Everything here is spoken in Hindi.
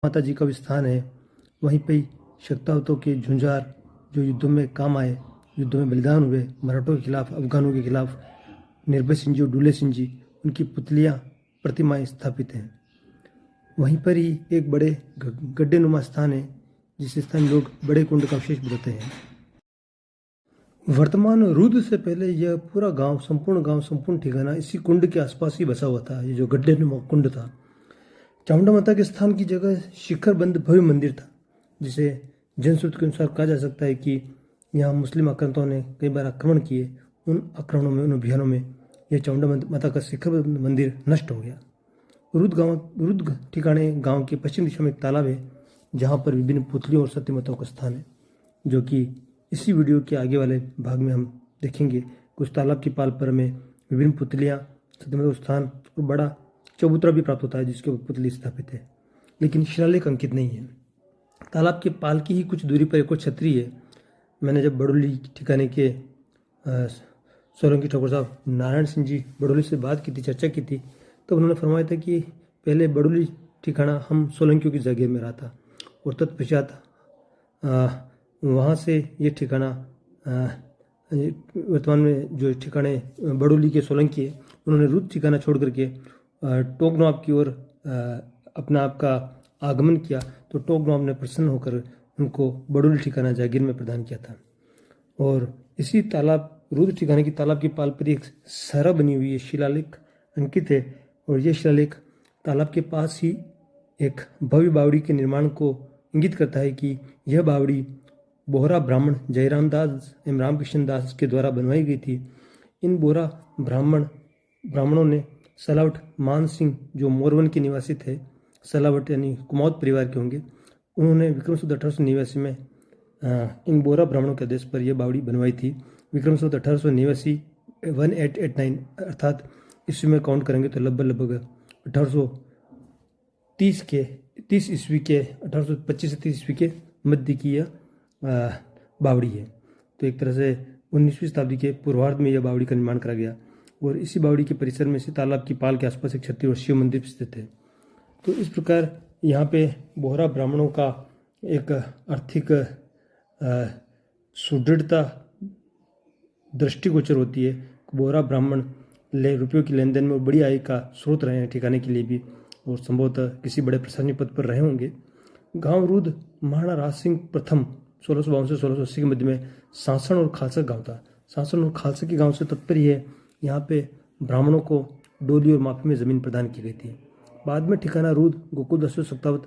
माता जी का भी स्थान है। वहीं पे शक्तावतों के झुंझार जो युद्धों में काम आए, युद्धों में बलिदान हुए, मराठों के खिलाफ, अफगानों के खिलाफ, निर्भय सिंह जी और डुले सिंह जी, उनकी पुतलियाँ प्रतिमाएं स्थापित हैं। वहीं पर ही एक बड़े गड्ढे नुमा स्थान है जिस स्थान लोग बड़े कुंड का विशेष बताते हैं। वर्तमान रुद्र से पहले यह पूरा गांव, संपूर्ण ठिकाना इसी कुंड के आसपास ही बसा हुआ था। ये जो गड्ढे नुमा कुंड था, चामुंडा माता के स्थान की जगह शिखर बंद भव्य मंदिर था, जिसे जनश्रुति के अनुसार कहा जा सकता है कि यहाँ मुस्लिम आक्रांताओं ने कई बार आक्रमण किए। उन आक्रमणों में, उन अभियानों में यह चामुंडा माता का शिखर बंद मंदिर नष्ट हो गया। रुद्र ठिकाने गांव के पश्चिम दिशा में एक तालाब है जहाँ पर विभिन्न पुतलियों और सती माताओं का स्थान है, जो कि इसी वीडियो के आगे वाले भाग में हम देखेंगे। कुछ तालाब की पाल पर हमें विभिन्न पुतलियाँ, सती माता का स्थान और बड़ा चबूतरा भी प्राप्त होता है जिसके ऊपर पुतली स्थापित है, लेकिन शिलालेख अंकित नहीं है। तालाब के पाल की ही कुछ दूरी पर एक और छतरी है। मैंने जब बड़ोली ठिकाने के सोलंकी ठाकुर साहब नारायण सिंह जी बड़ोली से बात की थी, चर्चा की थी, तो उन्होंने फरमाया था कि पहले बड़ोली ठिकाना हम सोलंकियों की जगह में रहा था और तत्पश्चात वहाँ से ये ठिकाना वर्तमान में जो ठिकाने बड़ोली के सोलंकी है, उन्होंने रुद्र ठिकाना छोड़ करके टोकनवाब की ओर अपना आपका आगमन किया। तो टोकनवाब ने प्रसन्न होकर उनको बड़ोली ठिकाना जागीर में प्रदान किया था। और इसी तालाब, रुद्र ठिकाने की तालाब की पाल पर एक सहरा बनी हुई है, शिलालेख अंकित है। और यह शिलालेख तालाब के पास ही एक भव्य बावड़ी के निर्माण को इंगित करता है कि यह बावड़ी बोहरा ब्राह्मण जयराम दास एवं रामकृष्ण दास के द्वारा बनवाई गई थी। इन बोहरा ब्राह्मणों ने सलावट मान सिंह, जो मोरवन के निवासी थे, सलावट यानी कुमाऊत परिवार के होंगे, उन्होंने विक्रम संवत 1889 में इन बोहरा ब्राह्मणों के आदेश पर यह बावड़ी बनवाई थी। विक्रम संवत 1889 1889 अर्थात ईस्वी में काउंट करेंगे तो लगभग 1830 ईस्वी के 1825 से 30 ईस्वी के मध्य की यह बावड़ी है। तो एक तरह से 19वीं शताब्दी के पूर्वार्ध में यह बावड़ी का निर्माण करा गया और इसी बावड़ी के परिसर में से तालाब की पाल के आसपास एक छत्री और शिव मंदिर स्थित है। तो इस प्रकार यहाँ पे बोहरा ब्राह्मणों का एक आर्थिक सुदृढ़ता दृष्टिगोचर होती है। बोहरा ब्राह्मण रुपयों की लेन देन में बड़ी आय का स्रोत रहे हैं ठिकाने के लिए भी, और संभवतः किसी बड़े प्रशासनिक पद पर रहे होंगे। गांव रुद्र महाराणा राज सिंह प्रथम 1652 से 1680 के मध्य में सांसण और खालसा गांव था। सांसण और खालसा के गांव से तात्पर्य है यहाँ पे ब्राह्मणों को डोली और माफी में ज़मीन प्रदान की गई थी। बाद में ठिकाना रुद्र गोकुल 10 सत्तावत